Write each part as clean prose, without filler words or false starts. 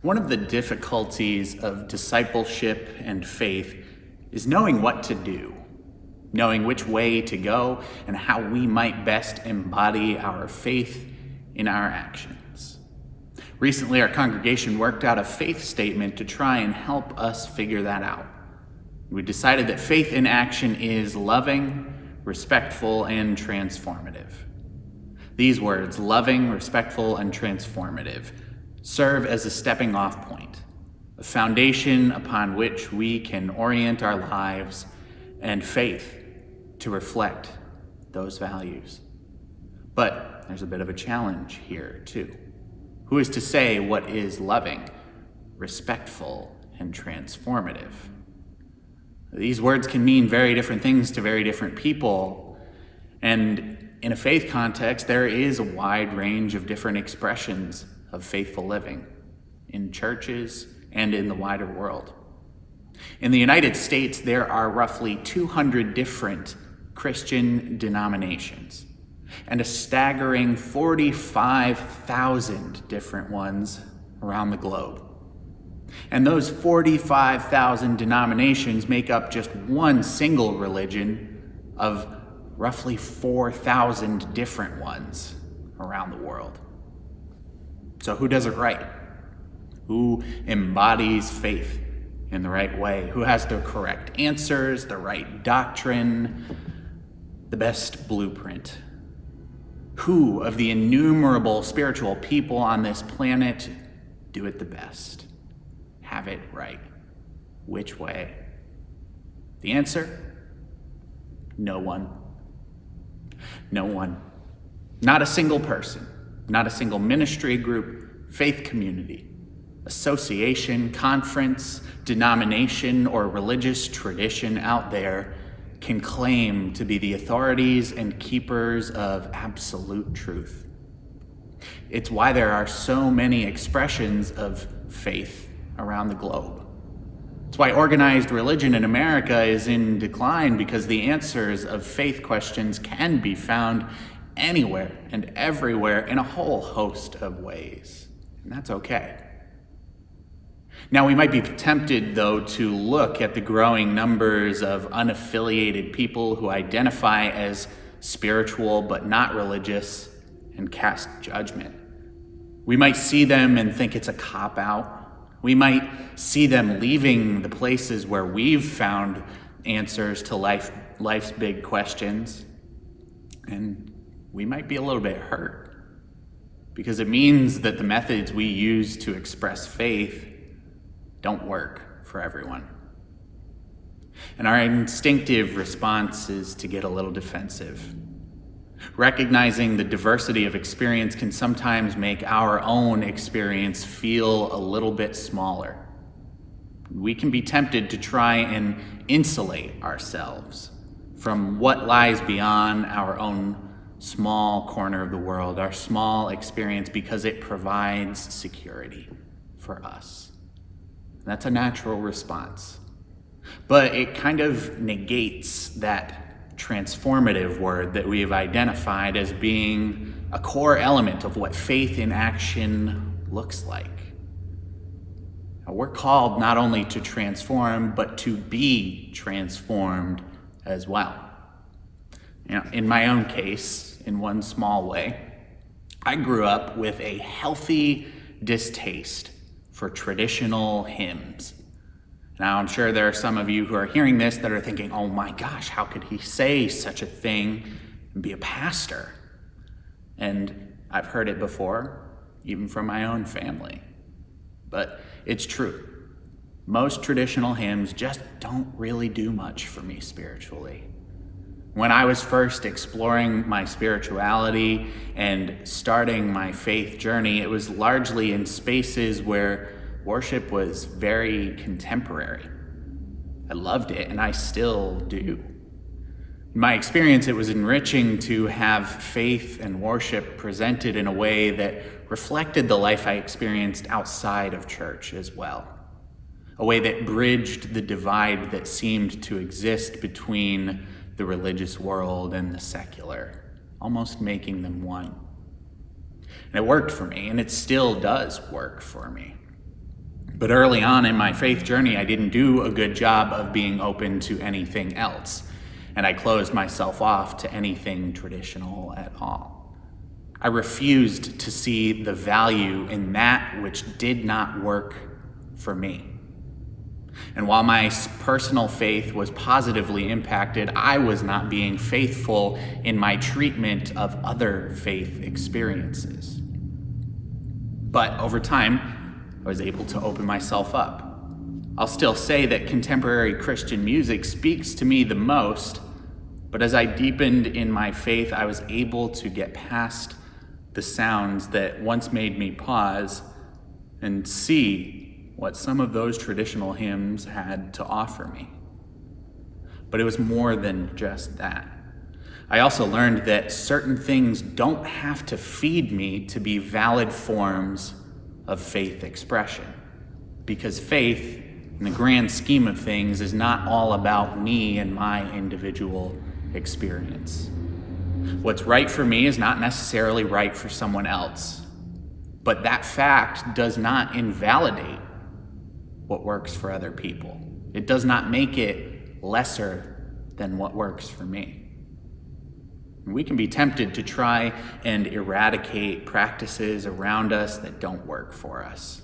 One of the difficulties of discipleship and faith is knowing what to do, knowing which way to go, and how we might best embody our faith in our actions. Recently, our congregation worked out a faith statement to try and help us figure that out. We decided that faith in action is loving, respectful, and transformative. These words, loving, respectful, and transformative, serve as a stepping off point, a foundation upon which we can orient our lives and faith to reflect those values. But there's a bit of a challenge here too. Who is to say what is loving, respectful, and transformative? These words can mean very different things to very different people, and in a faith context, there is a wide range of different expressions of faithful living in churches and in the wider world. In the United States, there are roughly 200 different Christian denominations and a staggering 45,000 different ones around the globe. And those 45,000 denominations make up just one single religion of roughly 4,000 different ones around the world. So who does it right? Who embodies faith in the right way? Who has the correct answers, the right doctrine, the best blueprint? Who of the innumerable spiritual people on this planet do it the best? Have it right? Which way? The answer? No one. No one. Not a single person. Not a single ministry group, faith community, association, conference, denomination, or religious tradition out there can claim to be the authorities and keepers of absolute truth. It's why there are so many expressions of faith around the globe. It's why organized religion in America is in decline, because the answers of faith questions can be found anywhere and everywhere in a whole host of ways. And that's okay. Now, we might be tempted, though, to look at the growing numbers of unaffiliated people who identify as spiritual but not religious and cast judgment. We might see them and think it's a cop-out. We might see them leaving the places where we've found answers to life's big questions. And we might be a little bit hurt, because it means that the methods we use to express faith don't work for everyone. And our instinctive response is to get a little defensive. Recognizing the diversity of experience can sometimes make our own experience feel a little bit smaller. We can be tempted to try and insulate ourselves from what lies beyond our own small corner of the world, our small experience, because it provides security for us. That's a natural response. But it kind of negates that transformative word that we have identified as being a core element of what faith in action looks like. Now, we're called not only to transform, but to be transformed as well. In my own case, in one small way, I grew up with a healthy distaste for traditional hymns. Now, I'm sure there are some of you who are hearing this that are thinking, oh my gosh, how could he say such a thing and be a pastor? And I've heard it before, even from my own family. But it's true. Most traditional hymns just don't really do much for me spiritually. When I was first exploring my spirituality and starting my faith journey, it was largely in spaces where worship was very contemporary. I loved it, and I still do. In my experience, it was enriching to have faith and worship presented in a way that reflected the life I experienced outside of church as well. A way that bridged the divide that seemed to exist between the religious world and the secular, almost making them one. And it worked for me, and it still does work for me. But early on in my faith journey, I didn't do a good job of being open to anything else, and I closed myself off to anything traditional at all. I refused to see the value in that which did not work for me. And while my personal faith was positively impacted, I was not being faithful in my treatment of other faith experiences. But over time, I was able to open myself up. I'll still say that contemporary Christian music speaks to me the most, but as I deepened in my faith, I was able to get past the sounds that once made me pause and see what some of those traditional hymns had to offer me. But it was more than just that. I also learned that certain things don't have to feed me to be valid forms of faith expression, because faith, in the grand scheme of things, is not all about me and my individual experience. What's right for me is not necessarily right for someone else, but that fact does not invalidate what works for other people. It does not make it lesser than what works for me. We can be tempted to try and eradicate practices around us that don't work for us.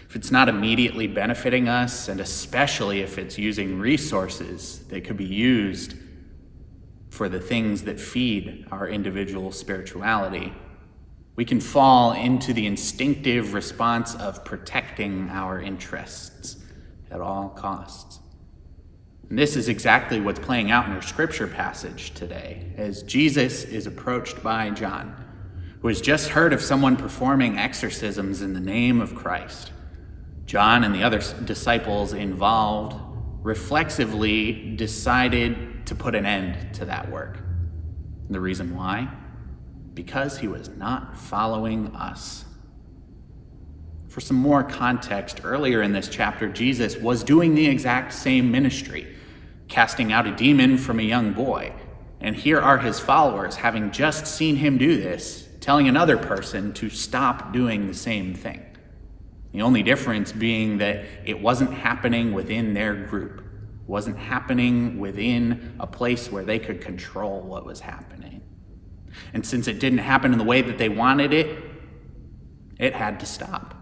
If it's not immediately benefiting us, and especially if it's using resources that could be used for the things that feed our individual spirituality, we can fall into the instinctive response of protecting our interests at all costs. And this is exactly what's playing out in our scripture passage today, as Jesus is approached by John, who has just heard of someone performing exorcisms in the name of Christ. John and the other disciples involved reflexively decided to put an end to that work. And the reason why? Because he was not following us. For some more context, earlier in this chapter, Jesus was doing the exact same ministry, casting out a demon from a young boy. And here are his followers, having just seen him do this, telling another person to stop doing the same thing. The only difference being that it wasn't happening within their group. It wasn't happening within a place where they could control what was happening. And since it didn't happen in the way that they wanted it, it had to stop.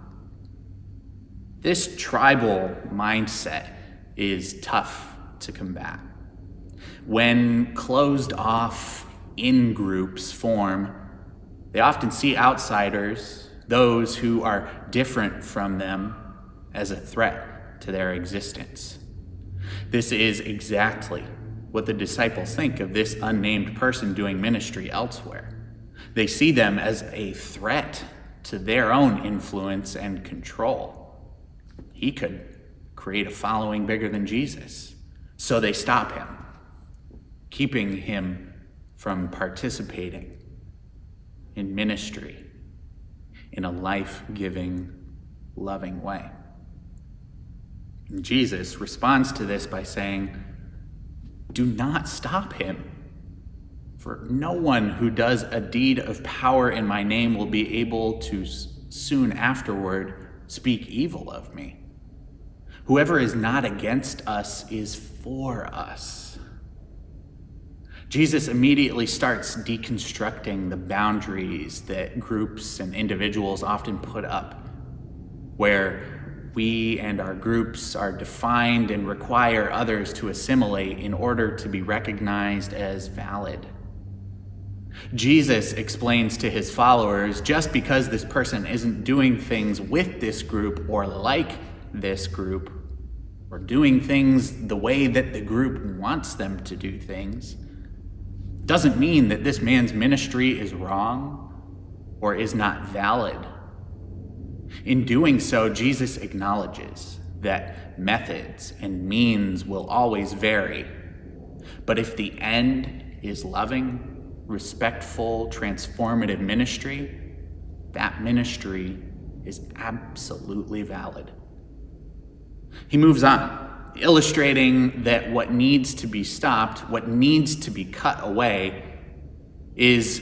This tribal mindset is tough to combat. When closed off in-groups form, they often see outsiders, those who are different from them, as a threat to their existence. This is exactly what the disciples think of this unnamed person doing ministry elsewhere. They see them as a threat to their own influence and control. He could create a following bigger than Jesus. So they stop him, keeping him from participating in ministry in a life-giving, loving way. And Jesus responds to this by saying, "Do not stop him, for no one who does a deed of power in my name will be able to soon afterward speak evil of me. Whoever is not against us is for us." Jesus immediately starts deconstructing the boundaries that groups and individuals often put up, where we and our groups are defined and require others to assimilate in order to be recognized as valid. Jesus explains to his followers, just because this person isn't doing things with this group or like this group, or doing things the way that the group wants them to do things, doesn't mean that this man's ministry is wrong or is not valid. In doing so, Jesus acknowledges that methods and means will always vary. But if the end is loving, respectful, transformative ministry, that ministry is absolutely valid. He moves on, illustrating that what needs to be stopped, what needs to be cut away, is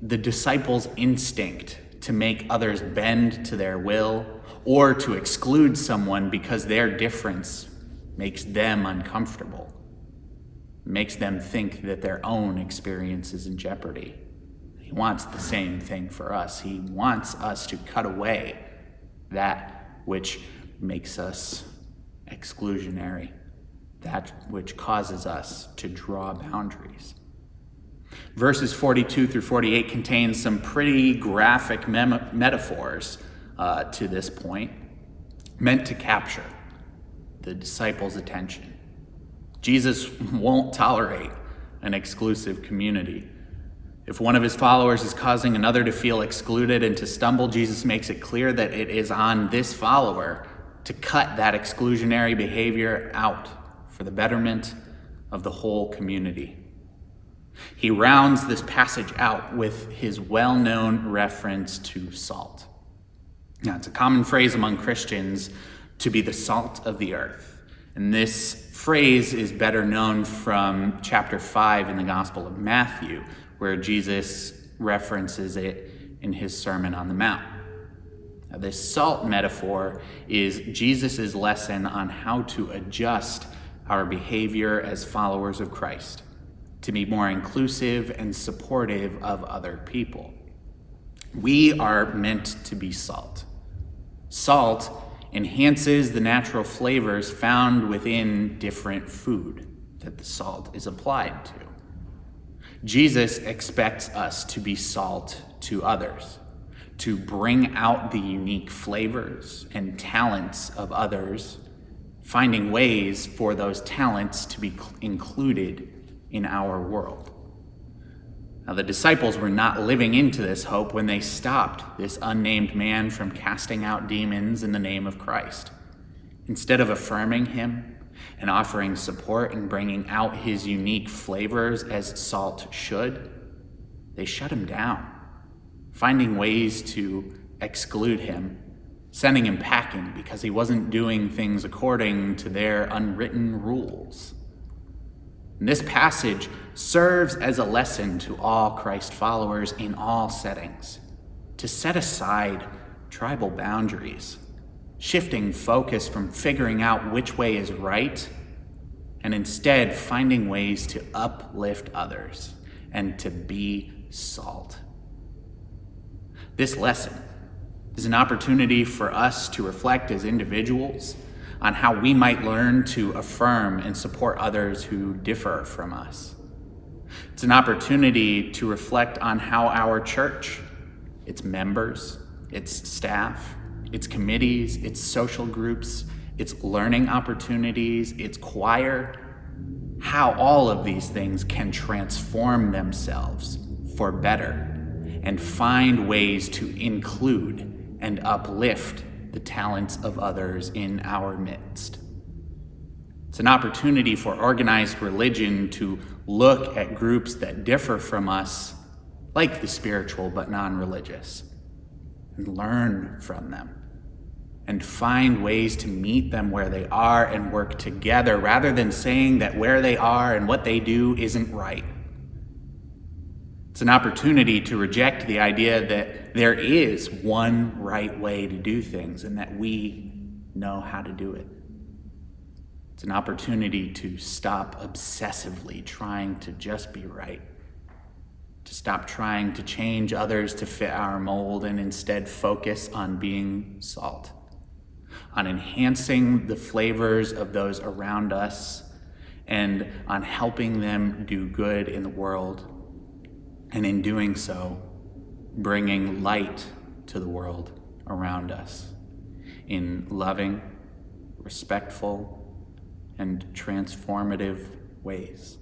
the disciples' instinct to make others bend to their will or to exclude someone because their difference makes them uncomfortable, makes them think that their own experience is in jeopardy. He wants the same thing for us. He wants us to cut away that which makes us exclusionary, that which causes us to draw boundaries. Verses 42 through 48 contain some pretty graphic metaphors to this point, meant to capture the disciples' attention. Jesus won't tolerate an exclusive community. If one of his followers is causing another to feel excluded and to stumble, Jesus makes it clear that it is on this follower to cut that exclusionary behavior out for the betterment of the whole community. He rounds this passage out with his well-known reference to salt. Now, it's a common phrase among Christians to be the salt of the earth. And this phrase is better known from chapter 5 in the Gospel of Matthew, where Jesus references it in his Sermon on the Mount. Now, this salt metaphor is Jesus' lesson on how to adjust our behavior as followers of Christ to be more inclusive and supportive of other people. We are meant to be salt. Salt enhances the natural flavors found within different food that the salt is applied to. Jesus expects us to be salt to others, to bring out the unique flavors and talents of others, finding ways for those talents to be included in our world. Now, the disciples were not living into this hope when they stopped this unnamed man from casting out demons in the name of Christ. Instead of affirming him and offering support and bringing out his unique flavors as salt should, they shut him down, finding ways to exclude him, sending him packing because he wasn't doing things according to their unwritten rules. And this passage serves as a lesson to all Christ followers in all settings, to set aside tribal boundaries, shifting focus from figuring out which way is right, and instead finding ways to uplift others and to be salt. This lesson is an opportunity for us to reflect as individuals on how we might learn to affirm and support others who differ from us. It's an opportunity to reflect on how our church, its members, its staff, its committees, its social groups, its learning opportunities, its choir, how all of these things can transform themselves for better and find ways to include and uplift the talents of others in our midst. It's an opportunity for organized religion to look at groups that differ from us, like the spiritual but non-religious, and learn from them and find ways to meet them where they are and work together rather than saying that where they are and what they do isn't right. It's an opportunity to reject the idea that there is one right way to do things and that we know how to do it. It's an opportunity to stop obsessively trying to just be right, to stop trying to change others to fit our mold and instead focus on being salt, on enhancing the flavors of those around us and on helping them do good in the world. And in doing so, bringing light to the world around us in loving, respectful, and transformative ways.